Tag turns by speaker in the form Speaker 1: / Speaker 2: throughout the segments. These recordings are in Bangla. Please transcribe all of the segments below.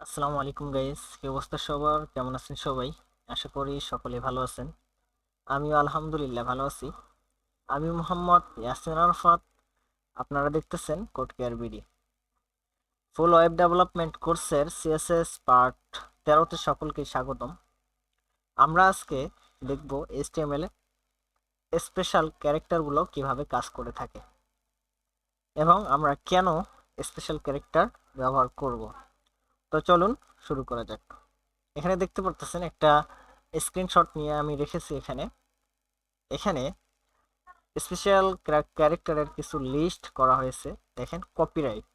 Speaker 1: আসসালামু আলাইকুম গাইস, কি অবস্থা সবার? কেমন আছেন সবাই? আশা করি সকলে ভালো আছেন। আমিও আলহামদুলিল্লাহ ভালো আছি। আমি মোহাম্মদ ইয়াসিন আরাফাত। আপনারা দেখতেছেন কোড কেয়ার বিডি। ফুল ওয়েব ডেভেলপমেন্ট কোর্সের সিএসএস পার্ট 13তে সকলকে স্বাগতম। আমরা আজকে দেখব এইচটিএমএল এ স্পেশাল ক্যারেক্টারগুলো কিভাবে কাজ করে থাকে এবং আমরা কেন স্পেশাল ক্যারেক্টার ব্যবহার করব। তো চলুন শুরু করা যাক। এখানে দেখতে পারতেছেন একটা স্ক্রিনশট নিয়ে আমি রেখেছি। এখানে এখানে স্পেশাল ক্যারেক্টারের কিছু লিস্ট করা হয়েছে। দেখেন, কপিরাইট।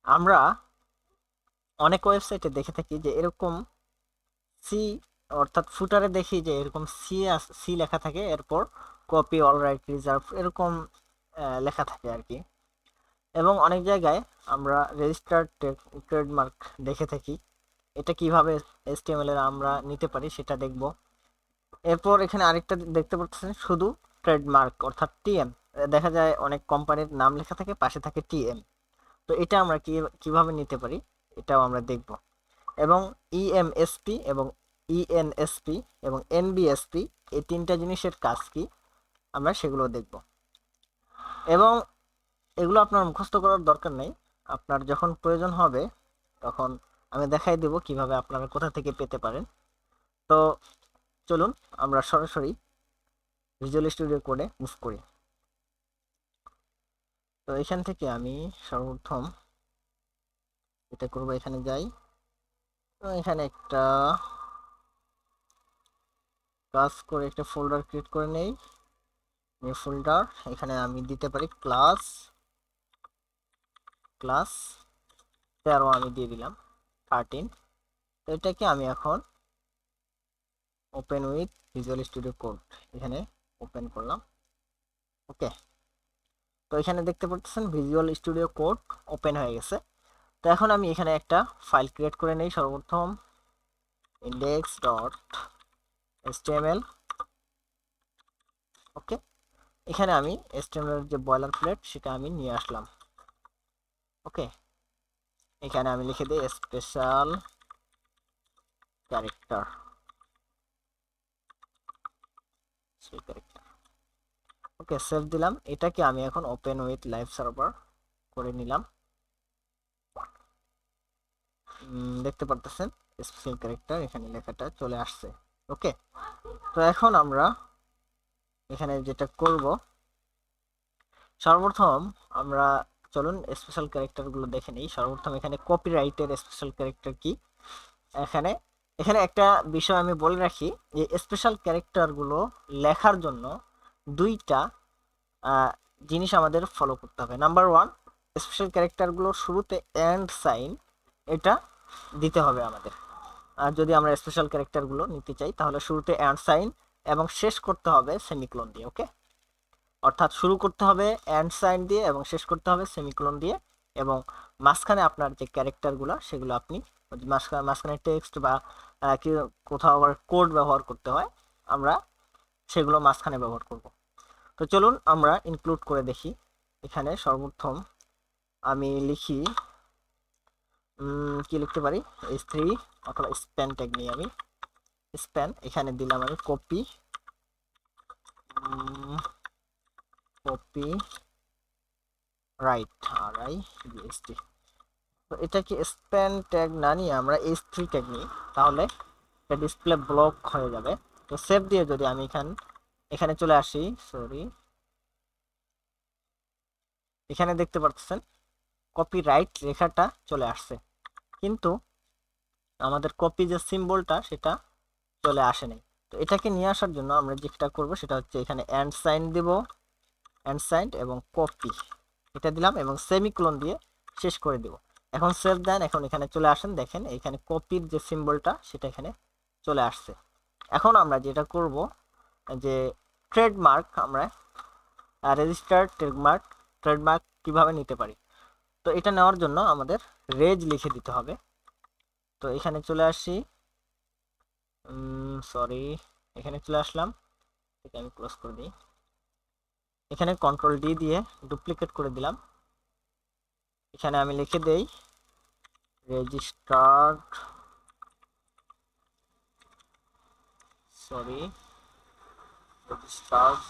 Speaker 1: আমরা অনেক ওয়েবসাইটে দেখে থাকি যে এরকম সি, অর্থাৎ ফুটারে দেখি যে এরকম সি লেখা থাকে, এরপর কপি, অল রাইট রিজার্ভ, এরকম লেখা থাকে আর কি। এবং অনেক জায়গায় আমরা রেজিস্টার্ড ট্রেডমার্ক দেখে থাকি। এটা কিভাবে এইচটিএমএল এর আমরা নিতে পারি সেটা দেখব। এরপর এখানে আরেকটা দেখতে পাচ্ছেন, শুধু ট্রেডমার্ক অর্থাৎ টিএম। দেখা যায় অনেক কোম্পানির নাম লেখা থাকে, পাশে থাকে টিএম। তো এটা আমরা কিভাবে নিতে পারি এটাও আমরা দেখব। এবং ইএমএসপি এবং ইএনএসপি এবং এনবিএসপি, এই তিনটা জিনিসের কাজ কি আমরা সেগুলো দেখব। এবং এগুলো আপনার মুখস্থ করার দরকার নেই। আপনার যখন প্রয়োজন হবে তখন আমি দেখাই দেব কিভাবে আপনারা কোথা থেকে পেতে পারেন। তো চলুন আমরা সরাসরি ভিজুয়াল স্টুডিও কোডে মুভ করি। তো এখান থেকে আমি সর্বপ্রথম এটা করব, এখানে যাই। তো এখানে একটা কাজ করে একটা ফোল্ডার ক্রিয়েট করে নেই। নিউ ফোল্ডার, এখানে আমি দিতে পারি ক্লাস ক্লাস 13 আমি দিয়ে দিলাম 13। তো এটাকে আমি এখন open with visual studio code, এখানে ওপেন করলাম। ওকে, তো এখানে দেখতে পাচ্ছেন ভিজুয়াল স্টুডিও কোড ওপেন হয়ে গেছে। তো এখন আমি এখানে একটা ফাইল ক্রিয়েট করে নেই। সর্বপ্রথম index.html। ওকে, এখানে আমি HTML এর যে বয়লার প্লেট সেটা আমি নিয়ে আসলাম। ওকে, এখানে আমি লিখে দিই স্পেশাল ক্যারেক্টার। ওকে, সেভ দিলাম। এটাকে আমি এখন ওপেন উইথ লাইভ সার্ভার করে নিলাম। দেখতে পারতেছেন স্পেশাল ক্যারেক্টার এখানে লেখাটা চলে আসছে। ওকে, তো এখন আমরা এখানে যেটা করব, সর্বপ্রথম আমরা চলুন স্পেশাল ক্যারেক্টার গুলো দেখে নিই। সর্বপ্রথম এখানে কপিরাইটের স্পেশাল ক্যারেক্টার কি। এখানে এখানে একটা বিষয় আমি বলে রাখি যে স্পেশাল ক্যারেক্টার গুলো লেখার জন্য দুইটা জিনিস আমাদের ফলো করতে হবে। নাম্বার ওয়ান, স্পেশাল ক্যারেক্টার গুলোর শুরুতে এন্ড সাইন, এটা দিতে হবে আমাদের। আর যদি আমরা স্পেশাল ক্যারেক্টার গুলো নিতে চাই তাহলে শুরুতে এন্ড সাইন এবং শেষ করতে হবে সেমিকোলন দিয়ে। ওকে, অর্থাৎ শুরু করতে হবে এন্ড সাইন দিয়ে এবং শেষ করতে হবে সেমিকোলন দিয়ে। এবং মাঝখানে আপনার যে ক্যারেক্টারগুলো সেগুলো আপনি মাঝখানে টেক্সট বা কি কোথাও আবার কোড ব্যবহার করতে হয়, আমরা সেগুলো মাঝখানে ব্যবহার করব। তো চলুন আমরা ইনক্লুড করে দেখি। এখানে সর্বপ্রথম আমি লিখি, কি লিখতে পারি, h3 অথবা স্প্যান ট্যাগ নিয়ে আমি স্প্যান, এখানে দিলাম আমি কপি কপি রাইট, RIGST। তো এটাকে স্প্যান ট্যাগ না নিয়ে আমরা h3 ট্যাগ নিই, তাহলে এটা ডিসপ্লে ব্লক হয়ে যাবে। তো সেভ দিয়ে যদি আমি এখানে চলে আসি, সরি, এখানে দেখতে পাচ্ছেন কপিরাইট লেখাটা চলে আসছে, কিন্তু আমাদের কপি যে সিম্বলটা সেটা চলে আসে নাই। তো এটাকে নিয়ে আসার জন্য আমরা যেটা করব সেটা হচ্ছে এখানে এন্ড সাইন দিব, এন্ড সাইন এবং কপি এটা দিলাম এবং সেমিকোলন দিয়ে শেষ করে দিব। এখন সেভ দেন, এখন এখানে চলে আসেন, দেখেন এখানে কপির যে সিম্বলটা সেটা এখানে চলে আসছে। এখন আমরা যেটা করব যে ট্রেডমার্ক, আমরা রেজিস্টার্ড ট্রেডমার্ক কিভাবে নিতে পারি। তো এটা নেওয়ার জন্য আমাদের রেজ লিখে দিতে হবে। তো এখানে চলে আসি, সরি, এখানে চলে আসলাম, এটা আমি ক্লোজ করে দিই। এখানে কন্ট্রোল ডি দিয়ে ডুপ্লিকেট করে দিলাম। এখানে আমি লিখে দেই registered sorry registered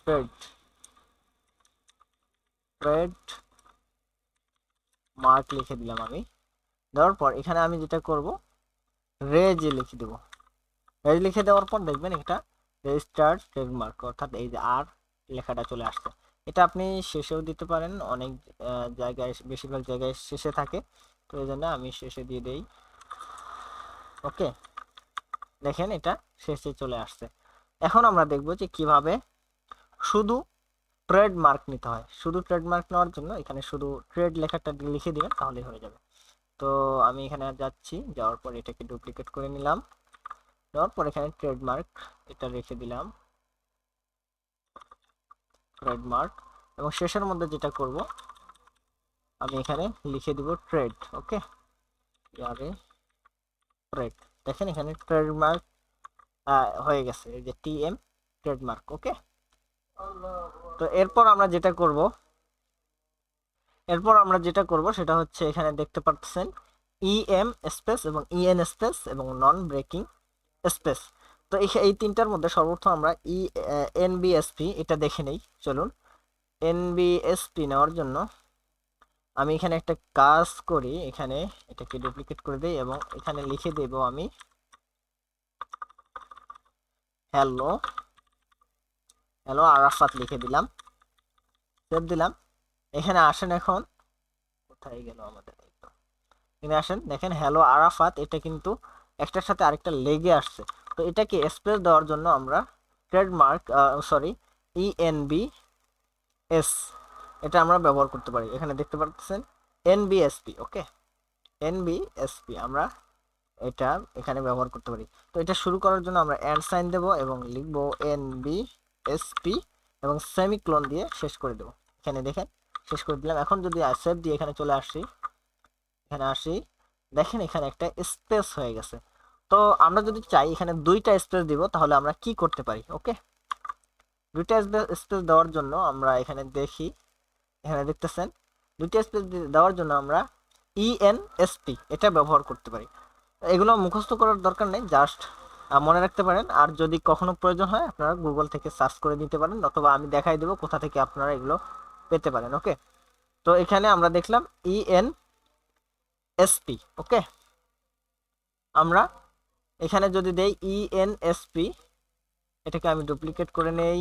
Speaker 1: trade trade mark লিখে দিলাম আমি। দেওয়ার পর এখানে আমি যেটা করব রেজ লিখে দেব। রেজ লিখে দেওয়ার পর দেখবেন এটা রেজিস্টার্ড ট্রেডমার্ক অর্থাৎ এই যে আর লেখাটা চলে আসছে। এটা আপনি শেষেও দিতে পারেন, অনেক জায়গায় বেশিরভাগ জায়গায় শেষে থাকে, তো এই জন্য আমি শেষে দিয়ে দেই। ওকে, দেখেন এটা শেষে চলে আসছে। এখন আমরা দেখব যে কিভাবে শুধু ট্রেডমার্ক নিতে হয়। শুধু ট্রেডমার্ক নেওয়ার জন্য এখানে শুধু ট্রেড লেখাটা লিখে দিবেন, তাহলেই হয়ে যাবে। তো আমি এখানে যাচ্ছি, যাওয়ার পর এটাকে ডুপ্লিকেট করে নিলাম, দেওয়ার পর এখানে ট্রেডমার্ক এটা রেখে দিলাম, ট্রেডমার্ক। এবং শেষের মধ্যে যেটা করব আমি এখানে লিখে দিব ট্রেড। ওকে, আরে ট্রেড, দেখেন এখানে ট্রেডমার্ক হয়ে গেছে, এই যে টিএম ট্রেডমার্ক। ওকে, তো এরপর আমরা যেটা করব সেটা হচ্ছে এখানে দেখতে পাচ্ছেন ইএম স্পেস এবং ইএন স্পেস এবং নন ব্রেকিং স্পেস। তো এই তিনটার মধ্যে সর্বপ্রথম আমরা এনবিএসপি এটা দেখে নেই। চলুন, এনবিএসপি নেওয়ার জন্য আমি এখানে একটা কাজ করি, এখানে এটাকে ডুপ্লিকেট করে দেই এবং এখানে লিখে দেব আমি হ্যালো হ্যালো আরাফাত লিখে দিলাম, সেভ দিলাম। এখানে আসেন, এখন কোথায় গেল আমাদের, এখানে আসেন, দেখেন হ্যালো আরাফাত এটা কিন্তু একটার সাথে আরেকটা লেগে আসছে। তো এটাকে স্পেস দেওয়ার জন্য আমরা ট্রেডমার্ক ইএনবি এস এটা আমরা ব্যবহার করতে পারি। এখানে দেখতে পাচ্ছেন এনবিএসপি। ওকে, এনবিএসপি আমরা এটা এখানে ব্যবহার করতে পারি। তো এটা শুরু করার জন্য আমরা অ্যান্ড সাইন দেব এবং লিখব এনবিএসপি এবং সেমিক্লোন দিয়ে শেষ করে দেব। এখানে দেখেন শেষ করে দিলাম। এখন যদি সেভ দিয়ে এখানে চলে আসি, এখানে আসি, দেখেন এখানে একটা স্পেস হয়ে গেছে। তো আমরা যদি চাই এখানে দুইটা স্পেস দিব, তাহলে আমরা কি করতে পারি? ওকে, দুইটা স্পেস দেওয়ার জন্য আমরা এখানে দেখি, এখানে দেখতেছেন দুইটা স্পেস দেওয়ার জন্য আমরা ইএনএসপি এটা ব্যবহার করতে পারি। এগুলো মুখস্থ করার দরকার নেই, জাস্ট মনে রাখতে পারেন। আর যদি কখনো প্রয়োজন হয় আপনারা গুগল থেকে সার্চ করে নিতে পারেন, অথবা আমি দেখাই দেবো কোথা থেকে আপনারা এগুলো পেতে পারেন। ওকে, তো এখানে আমরা দেখলাম ইএনএসপি। ওকে, আমরা এখানে যদি দেই ইএনএসপি, এটাকে আমি ডুপ্লিকেট করে নেই,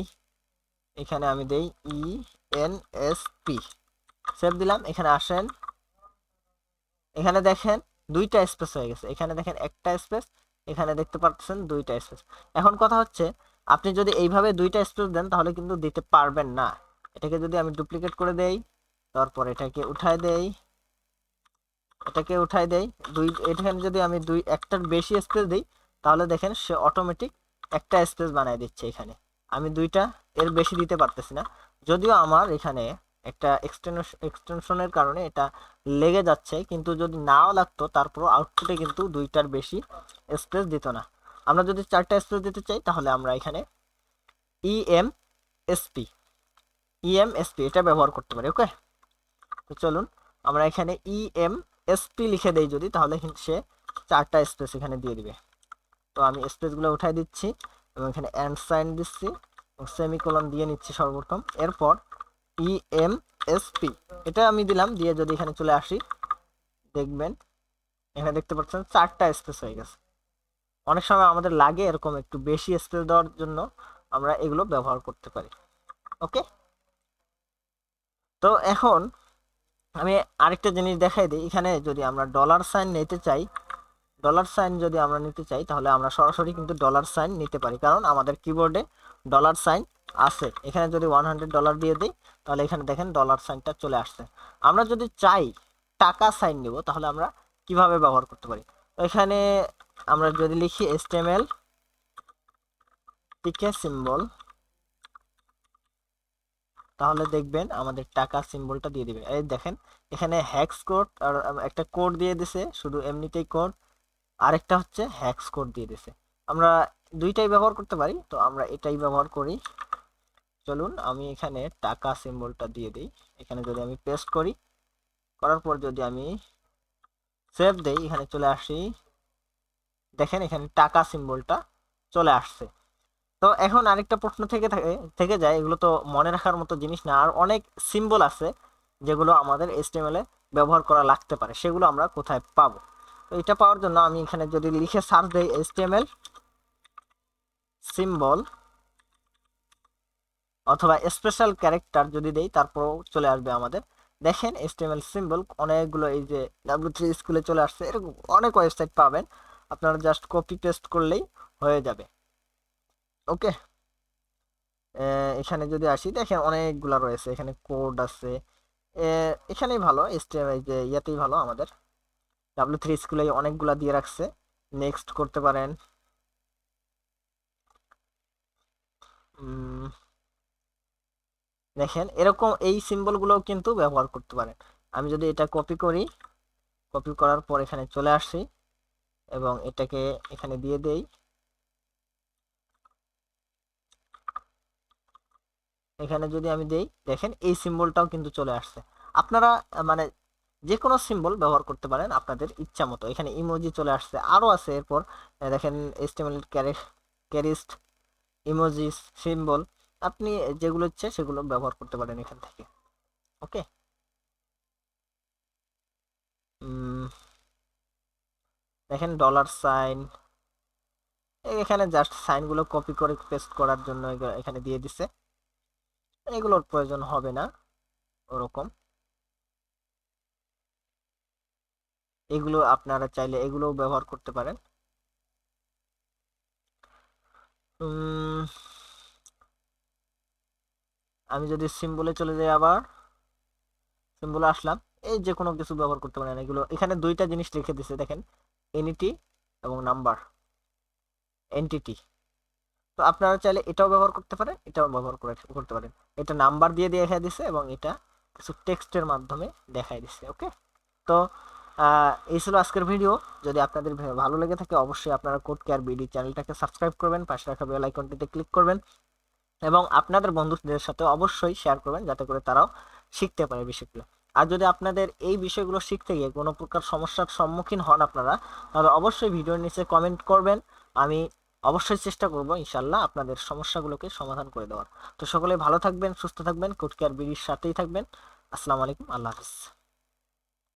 Speaker 1: এখানে আমি দেই ইএনএসপি, সেভ দিলাম। এখানে আসেন, এখানে দেখেন দুইটা স্পেস হয়ে গেছে, এখানে দেখেন একটা স্পেস, এখানে দেখতে পাচ্ছেন দুইটা স্পেস। এখন কথা হচ্ছে আপনি যদি এইভাবে দুইটা স্পেস দেন তাহলে কিন্তু দিতে পারবেন না। এটাকে যদি আমি ডুপ্লিকেট করে দেই, তারপর এটাকে উঠাই দেই এখানে যদি আমি একটার বেশি স্পেস দিই, তাহলে দেখেন সে অটোমেটিক একটা স্পেস বানিয়ে দিচ্ছে। এখানে আমি দুইটা এর বেশি দিতে পারতেছি না, যদিও আমার এখানে একটা এক্সটেনশনের কারণে এটা লেগে যাচ্ছে, কিন্তু যদি নাও লাগতো তারপর আউটপুটে কিন্তু দুইটার বেশি স্পেস দিত না। আমরা যদি চারটা স্পেস দিতে চাই তাহলে আমরা এখানে ইএমএসপি এটা ব্যবহার করতে পারি। ওকে, তো চলুন আমরা এখানে ইএমএসপি লিখে দেই যদি, তাহলে কিন্তু সে চারটা স্পেস এখানে দিয়ে দিবে। তো আমি স্পেসগুলো উঠাই দিচ্ছি এবং এখানে অ্যান্ড সাইন দিচ্ছি এবং সেমিকোলন দিয়ে নিচ্ছি সর্বপ্রথম। এরপর ইএমএসপি এটা আমি দিলাম, দিয়ে যদি এখানে চলে আসি, দেখবেন এখানে দেখতে পাচ্ছেন চারটা স্পেস হয়ে গেছে। অনেক সময় আমাদের লাগে এরকম একটু বেশি স্পেস দেওয়ার জন্য, আমরা এগুলো ব্যবহার করতে পারি। ওকে, তো এখন আমি আরেকটা জিনিস দেখাই দিই। এখানে যদি আমরা ডলার সাইন নিতে চাই তাহলে আমরা সরাসরি কিন্তু ডলার সাইন নিতে পারি, কারণ আমাদের কিবোর্ডে ডলার সাইন আছে। এখানে যদি $100 দিয়ে দিই তাহলে এখানে দেখেন ডলার সাইনটা চলে আসছে। আমরা যদি চাই টাকা সাইন নিব তাহলে আমরা কিভাবে ব্যবহার করতে পারি? তো এখানে আমরা যদি লিখি HTML টিকে সিম্বল, তাহলে দেখবেন আমাদের টাকা সিম্বলটা দিয়ে দিবে। এই দেখেন এখানে হ্যাক্স কোড আর একটা কোড দিয়ে দিছে, শুধু এমনিতেই কোড, আরেকটা হচ্ছে হ্যাক্স কোড দিয়ে দিছে। আমরা দুইটাই ব্যবহার করতে পারি, তো আমরা এটাই ব্যবহার করি। চলুন আমি এখানে টাকা সিম্বলটা দিয়ে দিই। এখানে যদি আমি পেস্ট করি, করার পর যদি আমি সেভ দেই, এখানে চলে আসি, দেখেন এখানে টাকা সিম্বলটা চলে আসছে। তো এখন আরেকটা প্রশ্ন থেকে যায়, এগুলো তো মনে রাখার মতো জিনিস না, আর অনেক সিম্বল আছে যেগুলো আমাদের এইচটিএমএল এ ব্যবহার করা লাগতে পারে, সেগুলো আমরা কোথায় পাবো? তো এটা পাওয়ার জন্য আমি এখানে যদি লিখে সার্চ দেই এইচটিএমএল সিম্বল অথবা স্পেশাল ক্যারেক্টার যদি দেই, তারপরও চলে আসবে আমাদের। দেখেন এইচটিএমএল সিম্বল অনেকগুলো, এই যে W3 স্কুলে চলে আসছে, এরকম অনেক ওয়েবসাইট পাবেন, আপনারা জাস্ট কপি পেস্ট করলেই হয়ে যাবে। ওকে, এখানে যদি আসি, দেখেন অনেকগুলা রয়েছে, এখানে কোড আছে, এখানেই ভালো এইচটিএমএল, যে ইয়াতেই ভালো আমাদের W3 স্কুলে অনেকগুলা দিয়ে রাখছে। নেক্সট করতে পারেন। দেখেন এরকম এই সিম্বলগুলোও কিন্তু ব্যবহার করতে পারেন। আমি যদি এটা কপি করি, কপি করার পর এখানে চলে আসি এবং এটাকে এখানে দিয়ে দেই, এখানে যদি আমি দেই, দেখেন এই সিম্বলটাও কিন্তু চলে আসছে। আপনারা মানে যে কোনো সিম্বল ব্যবহার করতে পারেন আপনাদের ইচ্ছা মতো। এখানে ইমোজি চলে আসছে, আরো আছে। এরপর দেখেন এইচটিএমএল ক্যারিস্ট ইমোজি সিম্বল, আপনি যেগুলো ইচ্ছে সেগুলো ব্যবহার করতে পারেন এখান থেকে। ওকে, দেখেন ডলার সাইন, এখানে জাস্ট সাইনগুলো কপি করে পেস্ট করার জন্য এখানে দিয়ে দিছে, এগুলোর প্রয়োজন হবে না ওরকম। এগুলো আপনারা চাইলে এগুলোও ব্যবহার করতে পারেন। উম, আমি যদি সিম্বলে চলে যাই, আবার সিম্বলে আসলাম, এই যে কোনো কিছু ব্যবহার করতে পারেন। এগুলো এখানে দুইটা জিনিস লিখে দিছে, দেখেন এনইটি এবং নাম্বার এনটিটি। তো আপনারা চাইলে এটাও ব্যবহার করতে পারেন, এটাও ব্যবহার করতে পারেন। এটা নাম্বার দিয়ে দেখাই দিছে এবং এটা কিছু টেক্সটের মাধ্যমে দেখাই দিছে। ওকে, তো এই ছিল আজকের ভিডিও। যদি আপনাদের ভালো লেগে থাকে, অবশ্যই আপনারা কোড কেয়ার বিডি চ্যানেলটাকে সাবস্ক্রাইব করবেন, পাশে রাখা বেল আইকনটিতে ক্লিক করবেন এবং আপনাদের বন্ধুদের সাথে অবশ্যই শেয়ার করবেন, যাতে করে তারাও শিখতে পারে বিষয়গুলো। আর যদি আপনাদের এই বিষয়গুলো শিখতে গিয়ে কোনো প্রকার সমস্যার সম্মুখীন হন আপনারা, তাহলে অবশ্যই ভিডিওর নিচে কমেন্ট করবেন। আমি অবশ্যই চেষ্টা করব ইনশাল্লাহ আপনাদের সমস্যাগুলোকে সমাধান করে দেওয়ার। তো সকলে ভালো থাকবেন, সুস্থ থাকবেন, কোড কেয়ার বিডির সাথেই থাকবেন। আসসালামু আলাইকুম, আল্লাহ হাফিজ।